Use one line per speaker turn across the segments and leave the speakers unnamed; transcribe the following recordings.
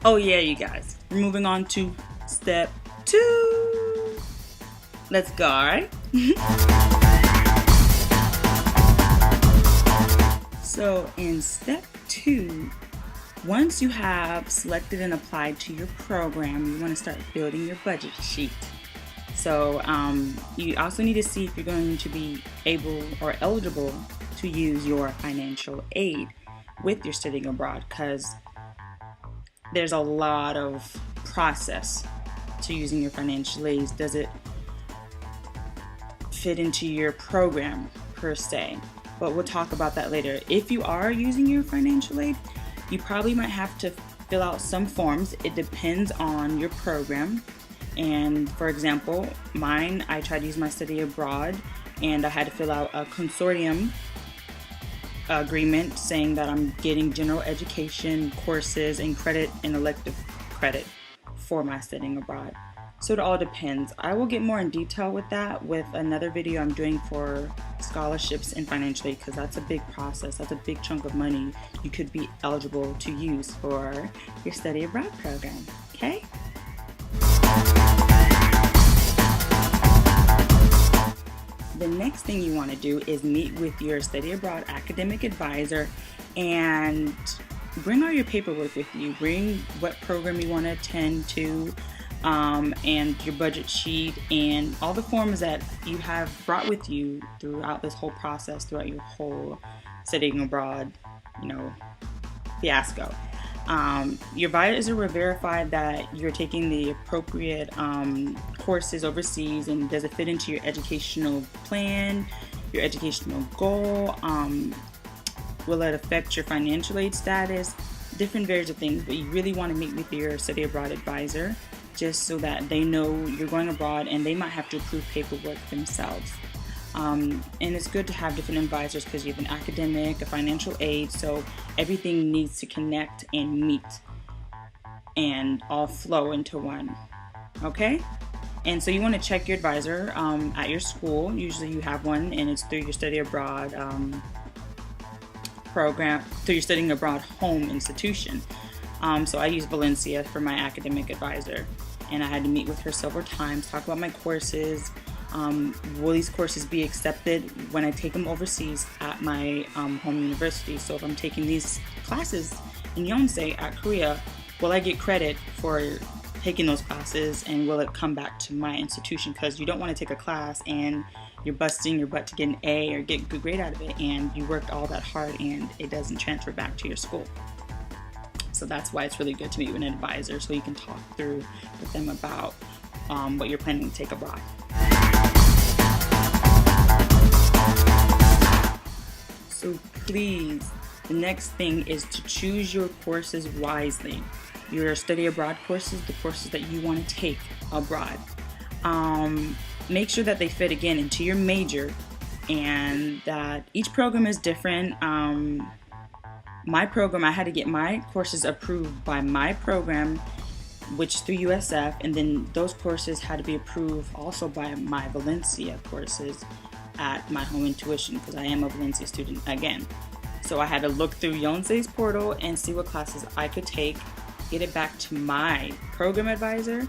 Oh yeah, you guys. We're moving on to step 2. Let's go, alright? So in step 2, once you have selected and applied to your program, you want to start building your budget sheet. So you also need to see if you're going to be able or eligible to use your financial aid with your studying abroad, because there's a lot of process to using your financial aid. Does it fit into your program per se? But we'll talk about that later. If you are using your financial aid, you probably might have to fill out some forms. It depends on your program. And for example, mine, I tried to use my study abroad and I had to fill out a consortium agreement saying that I'm getting general education courses and credit and elective credit for my studying abroad. So it all depends. I will get more in detail with that with another video I'm doing for scholarships and financial aid, because that's a big process. That's a big chunk of money you could be eligible to use for your study abroad program. Okay? The next thing you want to do is meet with your study abroad academic advisor and bring all your paperwork with you. Bring what program you want to attend to, and your budget sheet and all the forms that you have brought with you throughout this whole process, throughout your whole studying abroad, fiasco. Your advisor will verify that you're taking the appropriate courses overseas, and does it fit into your educational plan, your educational goal, will it affect your financial aid status, different various of things. But you really want to meet with your study abroad advisor just so that they know you're going abroad, and they might have to approve paperwork themselves. And it's good to have different advisors because you have an academic, a financial aid, so everything needs to connect and meet and all flow into one. Okay? And so you want to check your advisor at your school. Usually you have one, and it's through your study abroad program, through your studying abroad home institution. So I use Valencia for my academic advisor, and I had to meet with her several times, talk about my courses. Will these courses be accepted when I take them overseas at my home university? So if I'm taking these classes in Yonsei at Korea, will I get credit for taking those classes, and will it come back to my institution? Because you don't want to take a class and you're busting your butt to get an A or get a good grade out of it, and you worked all that hard and it doesn't transfer back to your school. So that's why it's really good to meet with an advisor, so you can talk through with them about what you're planning to take abroad. So please, the next thing is to choose your courses wisely. Your study abroad courses, the courses that you want to take abroad. Make sure that they fit again into your major, and that each program is different. My program, I had to get my courses approved by my program, which is through USF, and then those courses had to be approved also by my Valencia courses at my home intuition, because I am a Valencia student again. So I had to look through Yonsei's portal and see what classes I could take, get it back to my program advisor,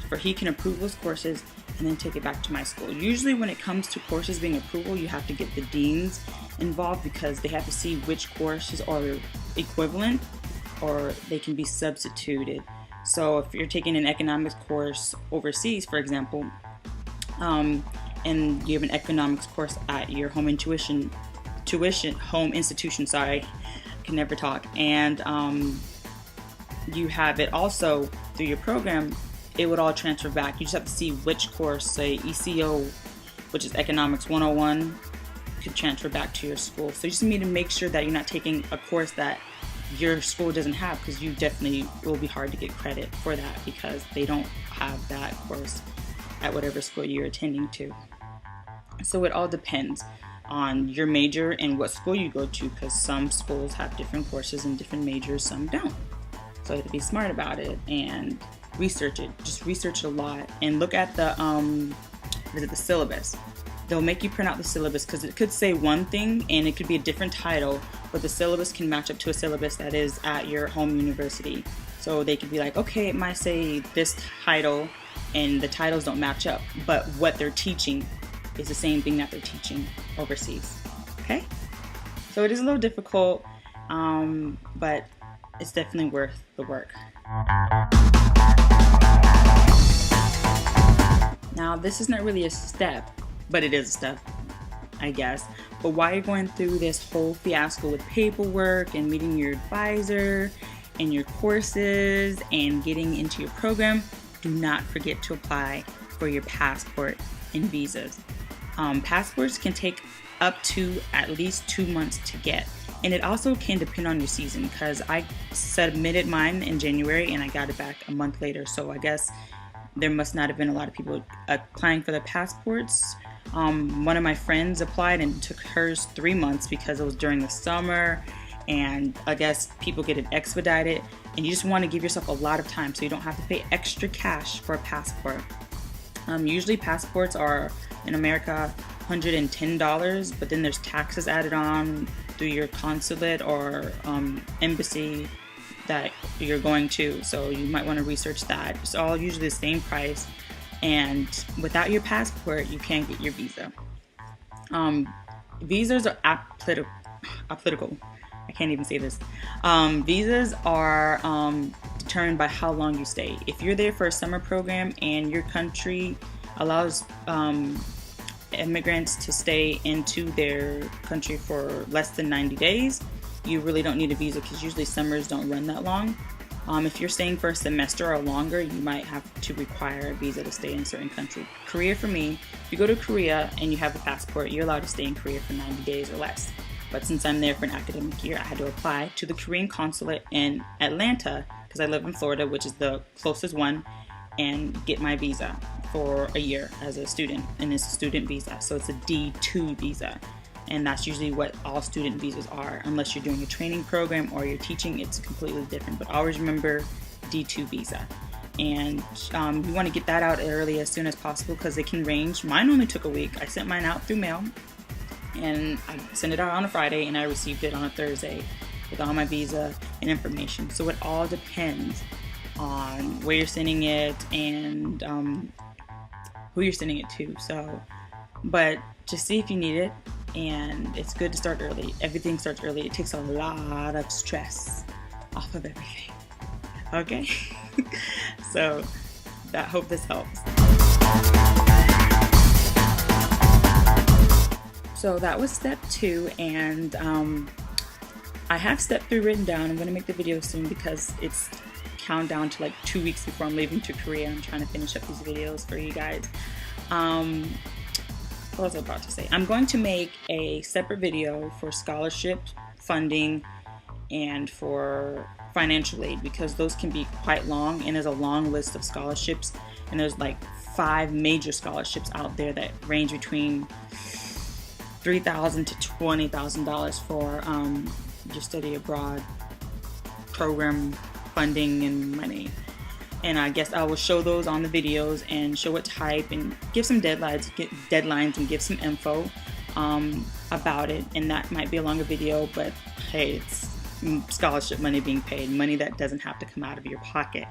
for he can approve those courses, and then take it back to my school. Usually when it comes to courses being approval, you have to get the deans involved, because they have to see which courses are equivalent or they can be substituted. So if you're taking an economics course overseas, for example, and you have an economics course at your home home institution, sorry, I can never talk, and you have it also through your program, it would all transfer back. You just have to see which course, say ECO, which is Economics 101, could transfer back to your school. So you just need to make sure that you're not taking a course that your school doesn't have, because you definitely, it will be hard to get credit for that because they don't have that course at whatever school you're attending to. So it all depends on your major and what school you go to, because some schools have different courses and different majors, some don't. So you have to be smart about it and research it. Just research a lot and look at the the syllabus. They'll make you print out the syllabus, because it could say one thing and it could be a different title, but the syllabus can match up to a syllabus that is at your home university. So they could be like, okay, it might say this title and the titles don't match up, but what they're teaching is the same thing that they're teaching overseas. Okay? So it is a little difficult, but it's definitely worth the work. Now, this is not really a step, but it is a step, I guess. But while you're going through this whole fiasco with paperwork and meeting your advisor and your courses and getting into your program, do not forget to apply for your passport and visas. Passports can take up to at least 2 months to get. And it also can depend on your season, because I submitted mine in January and I got it back a month later. So I guess there must not have been a lot of people applying for their passports. One of my friends applied and it took hers 3 months because it was during the summer, and I guess people get it expedited, and you just want to give yourself a lot of time so you don't have to pay extra cash for a passport. Usually passports are in America $110, but then there's taxes added on through your consulate or embassy that you're going to, so you might want to research that. It's all usually the same price, and without your passport you can't get your visa. Visas are applicable. I can't even say this. Visas are determined by how long you stay. If you're there for a summer program and your country allows immigrants to stay into their country for less than 90 days, you really don't need a visa, because usually summers don't run that long. If you're staying for a semester or longer, you might have to require a visa to stay in a certain country. Korea, for me, if you go to Korea and you have a passport, you're allowed to stay in Korea for 90 days or less. But since I'm there for an academic year, I had to apply to the Korean consulate in Atlanta, because I live in Florida, which is the closest one, and get my visa for a year as a student. And it's a student visa, so it's a D2 visa. And that's usually what all student visas are. Unless you're doing a training program or you're teaching, it's completely different. But always remember D2 visa. And you want to get that out early, as soon as possible, because it can range. Mine only took a week. I sent mine out through mail, and I sent it out on a Friday, and I received it on a Thursday with all my visa and information. So it all depends on where you're sending it and who you're sending it to. So, but just see if you need it. And it's good to start early. Everything starts early. It takes a lot of stress off of everything. Okay? So, I hope this helps. So that was step 2, and I have step 3 written down. I'm going to make the video soon because it's countdown to like 2 weeks before I'm leaving to Korea. I'm trying to finish up these videos for you guys. What was I about to say? I'm going to make a separate video for scholarship funding and for financial aid, because those can be quite long, and there's a long list of scholarships, and there's like 5 major scholarships out there that range between $3,000 to $20,000 for your study abroad program funding and money. And I guess I will show those on the videos and show what type and give some deadlines and give some info about it. And that might be a longer video, but hey, it's scholarship money being paid, money that doesn't have to come out of your pocket.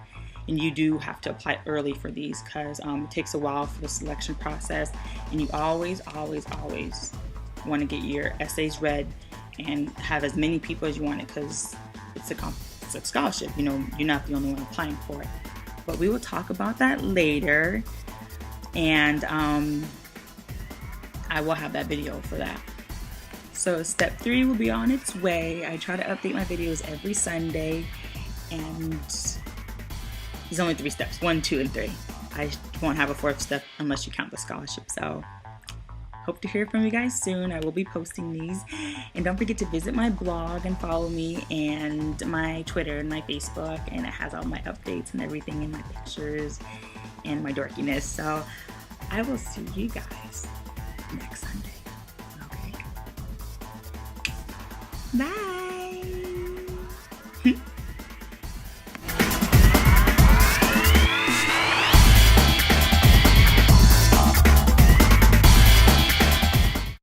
And you do have to apply early for these, because it takes a while for the selection process, and you always want to get your essays read and have as many people as you want it, because it's a scholarship. You know, you're not the only one applying for it. But we will talk about that later, and I will have that video for that. So step 3 will be on its way. I try to update my videos every Sunday, and there's only 3 steps, 1, 2, and 3. I won't have a 4th step unless you count the scholarship. So hope to hear from you guys soon. I will be posting these. And don't forget to visit my blog and follow me, and my Twitter and my Facebook, and it has all my updates and everything, and my pictures and my dorkiness. So I will see you guys next Sunday. Okay. Bye.